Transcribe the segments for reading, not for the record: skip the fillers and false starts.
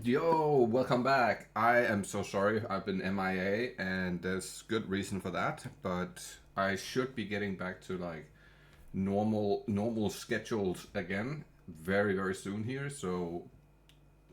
Yo, welcome back. I am so sorry I've been MIA and there's good reason for that, but I should be getting back to like normal schedules again very soon here. So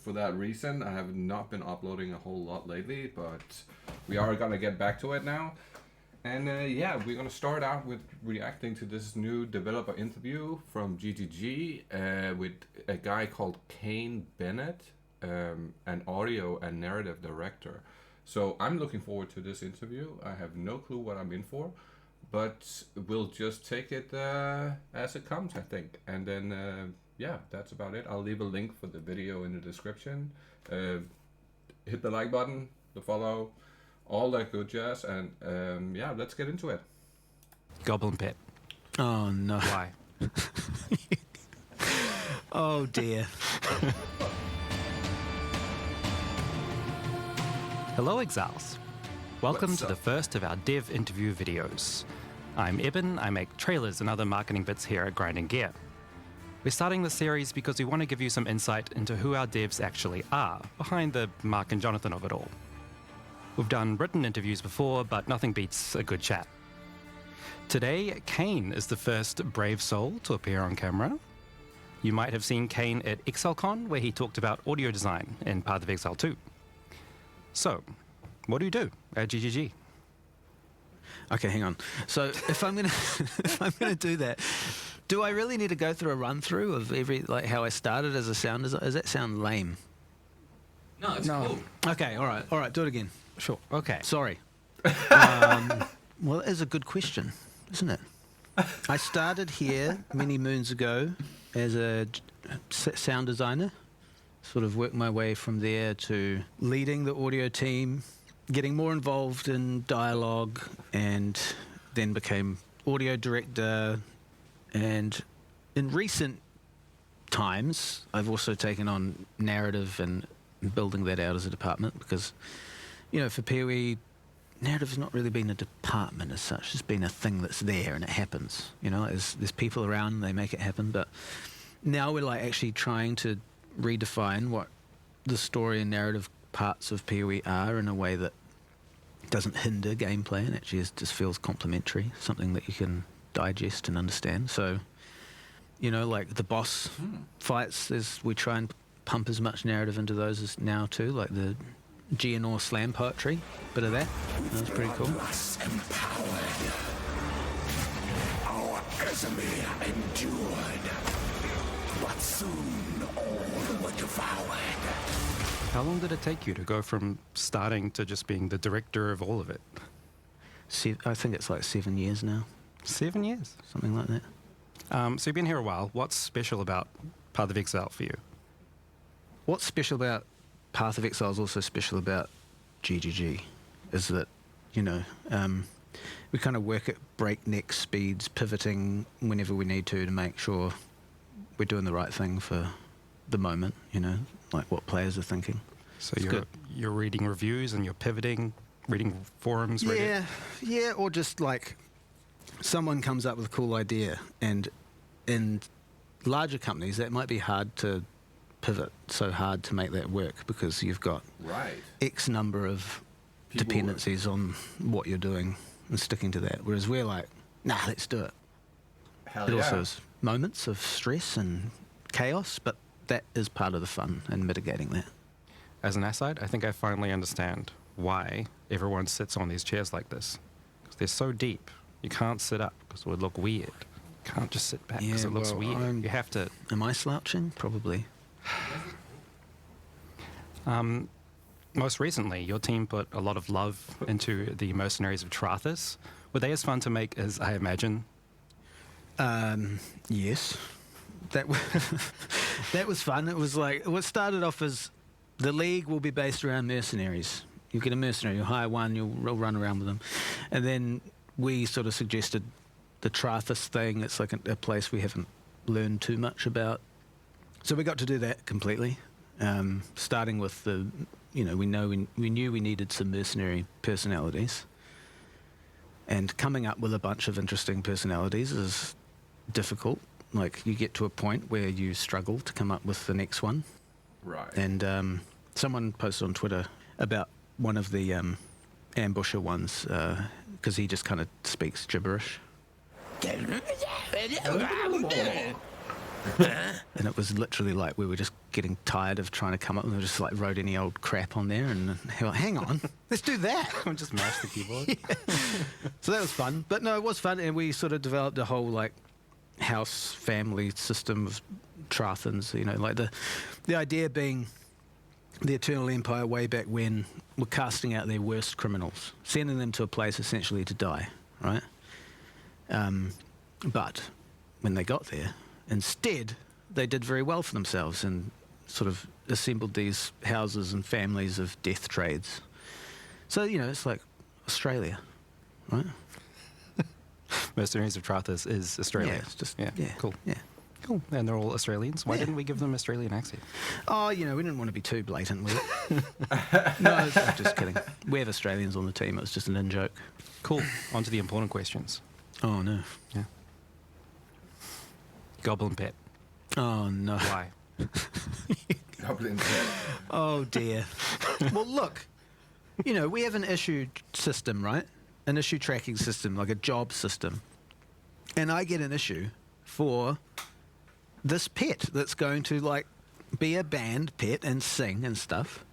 for that reason, I have not been uploading a whole lot lately, but we are gonna get back to it now. And yeah, we're gonna start out with reacting to this new developer interview from GGG with a guy called Kane Bennett, an audio and narrative director. So I'm looking forward to this interview. I have no clue what I'm in for, but we'll just take it as it comes, I think. And then yeah, that's about it. I'll leave a link for the video in the description. Hit the like button, the follow, all that good jazz, and yeah, let's get into it. Goblin Pet. Oh no. Why? Oh dear. Hello, Exiles. Welcome What's to the up? first of our dev interview videos. I'm Eben. I make trailers and other marketing bits here at Grinding Gear. We're starting this series because we want to give you some insight into who our devs actually are, behind the Mark and Jonathan of it all. We've done written interviews before, but nothing beats a good chat. Today, Kane is the first brave soul to appear on camera. You might have seen Kane at ExileCon, where he talked about audio design in Path of Exile 2. So, what do you do at GGG? Okay, hang on. So if I'm gonna do that, do I really need to go through a run through of how I started as a sound designer? Does that sound lame? No, it's cool. Okay, all right, do it again. Sure. Okay. Sorry. Well, it is a good question, isn't it? I started here many moons ago as a sound designer, sort of worked my way from there to leading the audio team, getting more involved in dialogue, and then became audio director. And in recent times, I've also taken on narrative and building that out as a department because, you know, for PoE, narrative has not really been a department as such. It's been a thing that's there and it happens. You know, there's people around and they make it happen. But now we're like actually trying to redefine what the story and narrative parts of PoE are in a way that doesn't hinder gameplay and actually just feels complementary, something that you can digest and understand. So, you know, like the boss fights, we try and pump as much narrative into those as now too, like the Geonor slam poetry, bit of that. That was pretty cool. Us empowered. Our enemy endured, but soon all were devoured. How long did it take you to go from starting to just being the director of all of it? I think it's like 7 years now, 7 years. something like that. So you've been here a while. What's special about Path of Exile for you? What's special about Path of Exile is also special about GGG, is that, you know, we kind of work at breakneck speeds, pivoting whenever we need to make sure we're doing the right thing for the moment, you know, like what players are thinking. So It's good. you're reading reviews and you're pivoting, reading forums, Reddit. Yeah, or just like someone comes up with a cool idea, and in larger companies that might be hard to pivot, so hard to make that work because you've got Right. X number of People dependencies on what you're doing and sticking to that. Whereas we're like, nah, let's do it. Hell It yeah. also has moments of stress and chaos, but that is part of the fun and mitigating that. As an aside, I think I finally understand why everyone sits on these chairs like this. 'Cause they're so deep. You can't sit up because it would look weird. You can't just sit back because Yeah, it looks well, weird. You have to... Am I slouching? Probably. Most recently, your team put a lot of love into the Mercenaries of Trathis. Were they as fun to make as I imagine? Yes. That that was fun. It was like, what started off as the league will be based around mercenaries. You get a mercenary, you hire one, you'll run around with them. And then we sort of suggested the Trathis thing. It's like a place we haven't learned too much about. So we got to do that completely. Starting with we knew we needed some mercenary personalities. And coming up with a bunch of interesting personalities is difficult. Like, you get to a point where you struggle to come up with the next one. Right. And Someone posted on Twitter about one of the ambusher ones, because he just kind of speaks gibberish. And it was literally like we were just getting tired of trying to come up and we just like wrote any old crap on there and hang on, let's do that. Just mash the keyboard. So that was fun. But no, it was fun, and we sort of developed a whole like house family system of Trathans, you know, like the idea being the Eternal Empire way back when were casting out their worst criminals, sending them to a place essentially to die, right? But when they got there, instead, they did very well for themselves and sort of assembled these houses and families of death trades. So, you know, it's like Australia, right? Mercenaries of Trathas is Australia. Yeah, it's just, cool. Yeah. Cool. And they're all Australians. Why didn't we give them Australian accent? Oh, you know, we didn't want to be too blatant with it. No, I'm just kidding. We have Australians on the team. It was just an in-joke. Cool. On to the important questions. Oh, no. Yeah. Goblin pet. Oh, no. Why? Goblin pet. Oh, dear. Well, look, you know, we have an issue system, right? An issue tracking system, like a job system. And I get an issue for this pet that's going to, like, be a band pet and sing and stuff.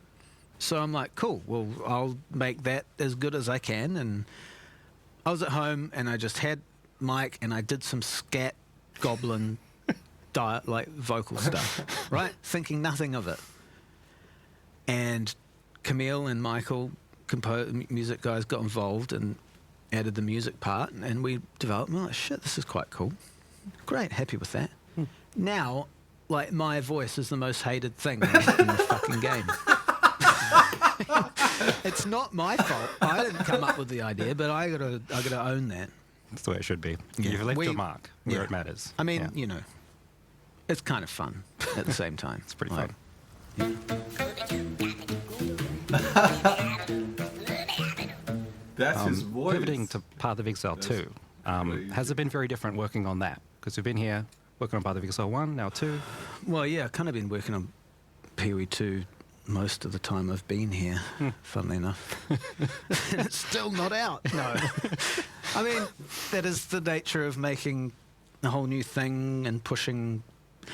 So I'm like, cool, well, I'll make that as good as I can. And I was at home and I just had Mike and I did some scat goblin like vocal stuff, right? Thinking nothing of it. And Camille and Michael, music guys, got involved and added the music part, and we developed, well, shit, this is quite cool. Great, happy with that. Now, like, my voice is the most hated thing in the fucking game. It's not my fault. I didn't come up with the idea, but I gotta own that. That's the way it should be. Yeah. You've left your mark where it matters. I mean, Yeah. you know, it's kind of fun at the same time. It's pretty like, fun. That's his voice. Pivoting to Path of Exile 2, has it been very different working on that? Because we've been here working on Path of Exile 1, now 2. Well, yeah, I've kind of been working on PoE 2 most of the time I've been here, funnily enough. And it's still not out. No. I mean, that is the nature of making a whole new thing and pushing.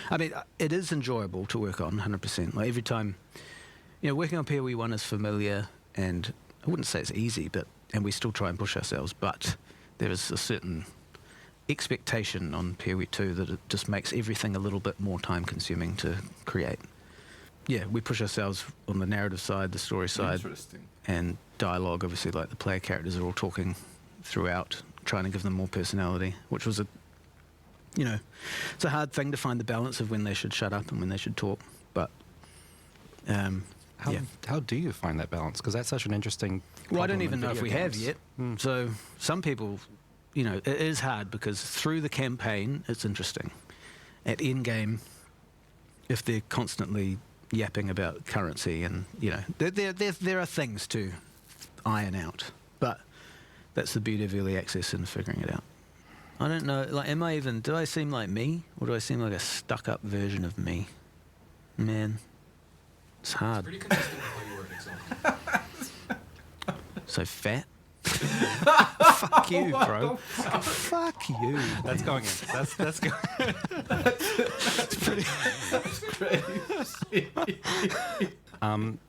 I mean, it is enjoyable to work on, 100%. Like, every time, you know, working on PoE 1 is familiar, and I wouldn't say it's easy, and we still try and push ourselves, but there is a certain expectation on PoE 2 that it just makes everything a little bit more time-consuming to create. Yeah, we push ourselves on the narrative side, the story side, Interesting. and dialogue. Obviously, like, the player characters are all talking throughout, trying to give them more personality, which was it's a hard thing to find the balance of when they should shut up and when they should talk. But How do you find that balance? Because that's such an interesting. Well, I don't problem even in know if video we have games. yet. So some people, you know, it is hard because through the campaign, it's interesting. At end game, if they're constantly yapping about currency and, you know, there are things to iron out. But that's the beauty of early access and figuring it out. I don't know, like, do I seem like me? Or do I seem like a stuck-up version of me? Man, it's hard. Pretty consistent with how you work, Excel. So fat? Fuck you, bro. Fuck you. That's going in. That's going.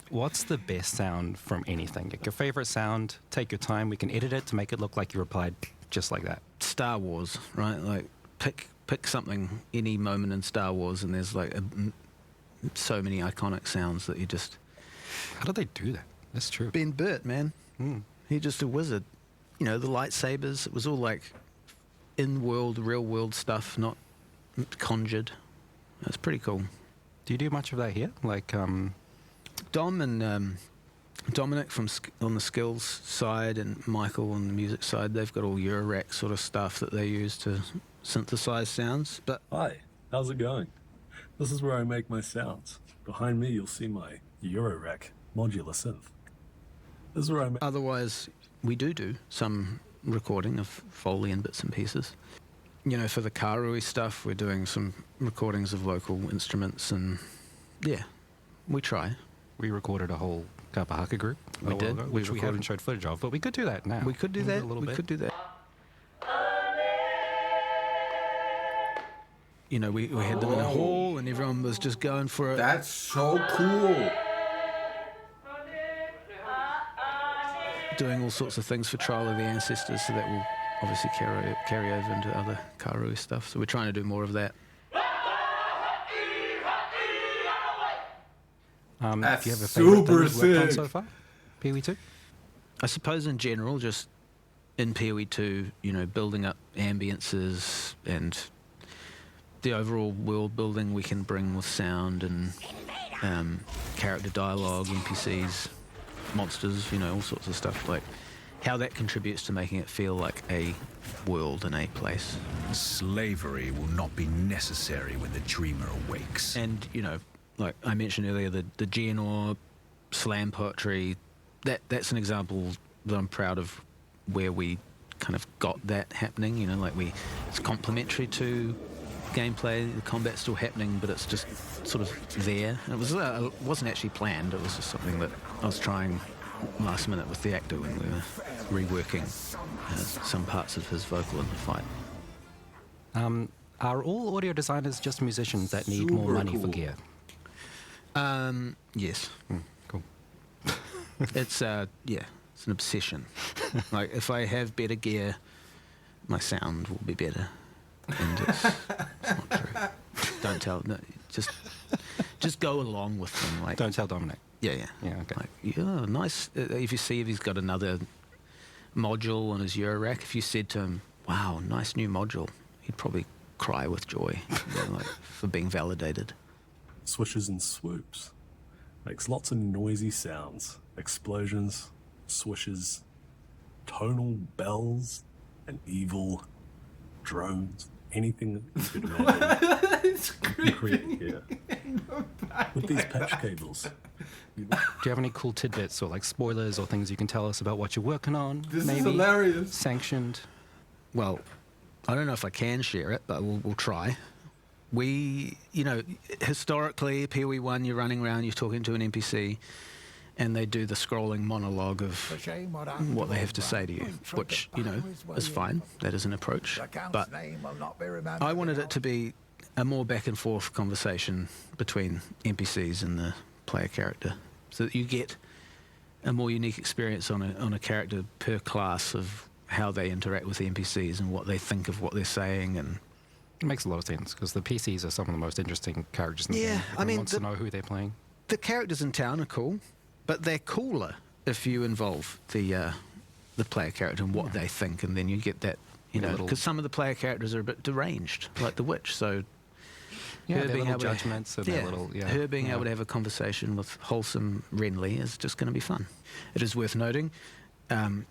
What's the best sound from anything? Like, your favorite sound? Take your time. We can edit it to make it look like you replied just like that. Star Wars, right? Like, pick something, any moment in Star Wars, and there's like so many iconic sounds that you just. How do they do that? That's true. Ben Burt, man. He's just a wizard. You know, the lightsabers, it was all like in-world, real-world stuff, not conjured. That's pretty cool. Do you do much of that here? Like, Dom and Dominic on the skills side and Michael on the music side, they've got all Eurorack sort of stuff that they use to synthesize sounds. But Hi, how's it going? This is where I make my sounds. Behind me, you'll see my Eurorack modular synth. This is where I make. otherwise, we do some recording of Foley and bits and pieces. You know, for the Karui stuff, we're doing some recordings of local instruments, and yeah, we try. We recorded a whole Kapahaka group. We did. Which we haven't showed footage of, but we could do that now. We could do that. A little We bit. could do that. You know, we had them in a hall, and everyone was just going for it. That's so cool. Doing all sorts of things for Trial of the Ancestors, so that will obviously carry over into other Karui stuff. So we're trying to do more of that. That's do you have a favorite thing super you've worked on sick. so far? PoE 2? I suppose in general, just in PoE 2, you know, building up ambiences and the overall world building we can bring with sound and character dialogue, NPCs, monsters, you know, all sorts of stuff, like how that contributes to making it feel like a world and a place. Slavery will not be necessary when the dreamer awakes. And, you know, like I mentioned earlier, the Geonor slam poetry, that's an example that I'm proud of, where we kind of got that happening, you know, like it's complementary to gameplay, the combat's still happening, but it's just sort of there. It wasn't actually planned, it was just something that I was trying last minute with the actor when we were reworking some parts of his vocal in the fight. Are all audio designers just musicians that need more Super money for cool. gear? Yes. Cool. It's it's an obsession. Like, if I have better gear, my sound will be better. And it's not true. Don't tell. No, just go along with them. Like, Don't tell Dominic. Yeah. Yeah, okay. Like, yeah, nice. If you see if he's got another module on his Euro rack, if you said to him, "Wow, nice new module," he'd probably cry with joy, you know, like, for being validated. Swishes and swoops. Makes lots of noisy sounds. Explosions, swishes, tonal bells, and evil drones. Anything that you could imagine. It's You create here. With these patch cables. Do you have any cool tidbits or like spoilers or things you can tell us about what you're working on? This maybe is hilarious. sanctioned. Well, I don't know if I can share it, but we'll try. We, you know, historically, PoE 1, you're running around, you're talking to an NPC, and they do the scrolling monologue of what they have to say to you, which, you know, is fine. That is an approach. But I wanted it to be a more back and forth conversation between NPCs and the player character, so that you get a more unique experience on a character per class of how they interact with the NPCs and what they think of what they're saying. And It makes a lot of sense because the PCs are some of the most interesting characters in the Yeah, game. I Everyone mean, wants to know who they're playing. the characters in town are cool, but they're cooler if you involve the player character and what they think, and then you get that, you know, Little- because some of the player characters are a bit deranged, like the witch. So Yeah, her their being little able to- judgments and their little... Yeah, her being yeah. able to have a conversation with wholesome Renly is just going to be fun. It is worth noting.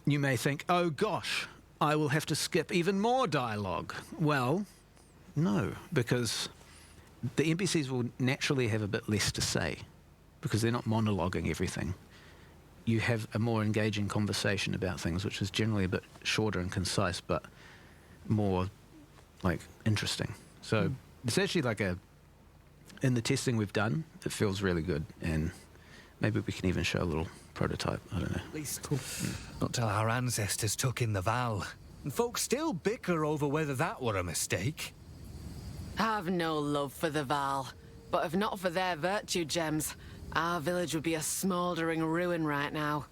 You may think, oh gosh, I will have to skip even more dialogue. Well, no, because the NPCs will naturally have a bit less to say because they're not monologuing everything. You have a more engaging conversation about things, which is generally a bit shorter and concise, but more like interesting. So it's actually like in the testing we've done, it feels really good, and maybe we can even show a little prototype. I don't know. At least not till our ancestors took in the Val. And folks still bicker over whether that were a mistake. I've no love for the Val, but if not for their virtue gems, our village would be a smouldering ruin right now.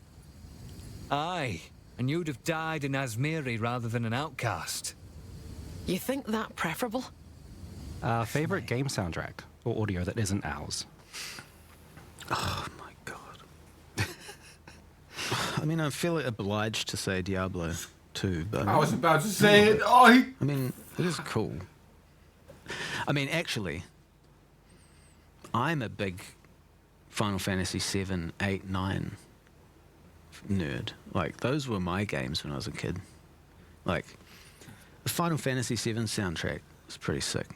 Aye, and you'd have died in Asmiri rather than an outcast. You think that preferable? Favorite game soundtrack or audio that isn't ours? Oh my god. I mean, I feel obliged to say Diablo 2, but I was about to say it. Oh, I mean, it is cool. I mean, actually, I'm a big Final Fantasy 7, 8, 9 nerd. Like, those were my games when I was a kid. Like, the Final Fantasy 7 soundtrack was pretty sick.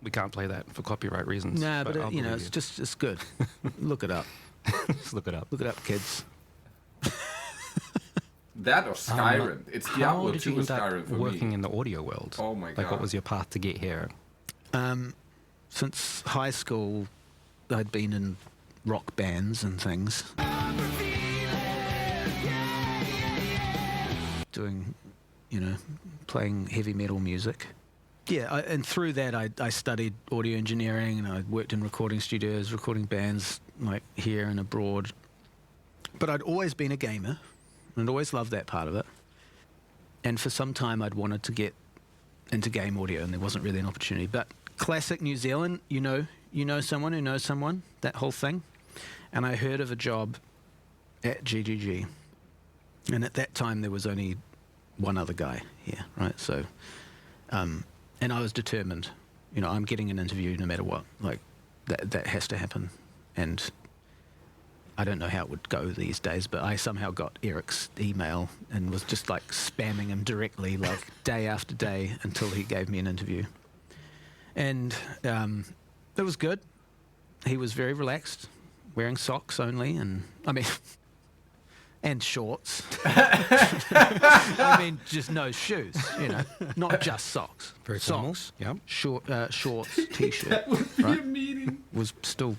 We can't play that for copyright reasons. Nah, but I'll you know, believe it's good. Look it up. Just look it up. Look it up, kids. that or Skyrim. It's How Diablo did 2 you or end up Skyrim for working me. in the audio world? Oh my Like, what God. was your path to get here? Since high school, I'd been in rock bands and things. Doing, playing heavy metal music. Yeah, and through that I studied audio engineering, and I worked in recording studios, recording bands like here and abroad. But I'd always been a gamer, and I'd always loved that part of it. And for some time I'd wanted to get into game audio, and there wasn't really an opportunity. But classic New Zealand, you know someone who knows someone, that whole thing. And I heard of a job at GGG. And at that time there was only one other guy here, right? So, and I was determined, I'm getting an interview no matter what. Like, that has to happen. And I don't know how it would go these days, but I somehow got Eric's email and was just like spamming him directly, like day after day, until he gave me an interview. And it was good. He was very relaxed, wearing socks only, and and shorts. Just no shoes, not just socks. Very socks, formal. Yep. Shorts, t-shirt. That would be right? a meeting. Was still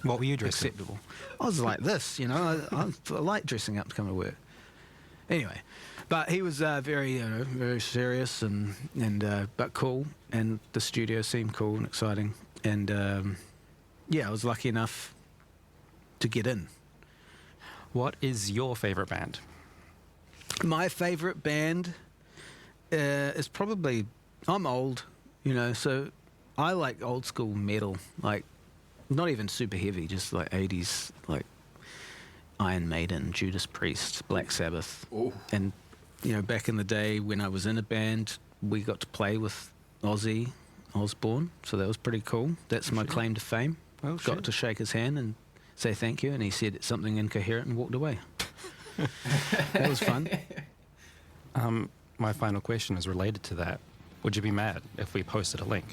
What were you dressed in? acceptable. I was like this, I like dressing up to come to work. Anyway, but he was very, very serious and but cool, and the studio seemed cool and exciting, and I was lucky enough to get in. What is your favorite band? My favorite band is probably, I'm old, so I like old school metal, like not even super heavy, just like 80s, like Iron Maiden, Judas Priest, Black Sabbath. Oh. And, back in the day when I was in a band, we got to play with Ozzy Osbourne, so that was pretty cool. That's my claim to fame. Oh, got shit. to shake his hand and say thank you, and he said something incoherent and walked away. That was fun. My final question is related to that. Would you be mad if we posted a link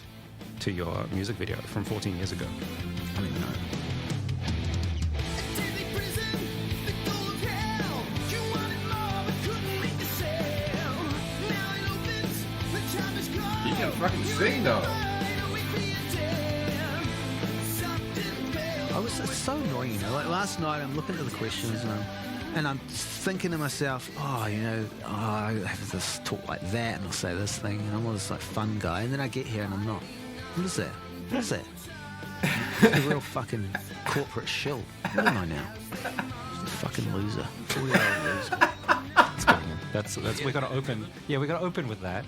to your music video from 14 years ago? I mean, no. You can fucking sing though. It's so annoying, Like last night, I'm looking at the questions and I'm thinking to myself, I have this talk like that, and I'll say this thing, and I'm all this like fun guy, and then I get here and I'm not. What is that? What is that? I'm a real fucking corporate shill. What am I now? Just a fucking loser. 40-year-old loser. That's we gotta open. Yeah, we gotta open with that.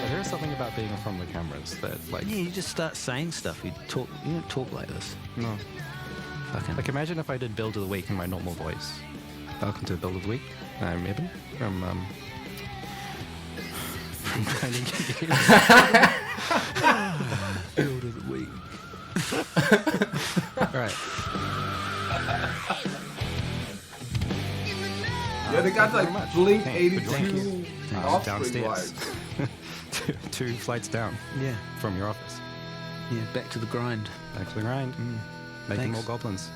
There is something about being from the cameras that, like, Yeah, you just start saying stuff. You don't talk like this. no. Fucking. Like, imagine if I did Build of the Week in my normal voice. Welcome to Build of the Week. I'm Eben from Grinding Gears. Build of the week. Right. Yeah, they got very like much. Blink Thank you for 82 joining offspring downstairs. vibes. two flights down Yeah. from your office. Yeah, back to the grind. Back to the grind. Making Thanks. more goblins.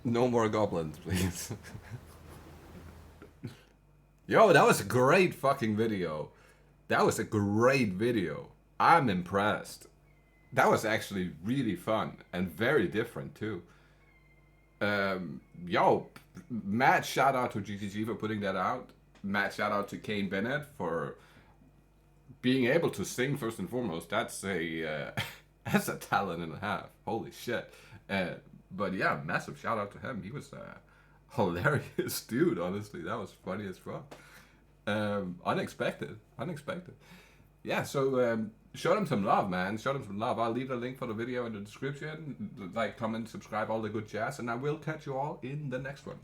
No more goblins, please. Yo, that was a great fucking video. That was a great video. I'm impressed. That was actually really fun and very different too. Mad shout out to GGG for putting that out. Mad shout out to Kane Bennett for being able to sing first and foremost. That's a that's a talent and a half. Holy shit. But yeah, massive shout out to him. He was a hilarious dude, honestly. That was funny as fuck. Unexpected. Yeah, so show them some love, man. Show them some love. I'll leave the link for the video in the description. Like, comment, subscribe, all the good jazz. And I will catch you all in the next one.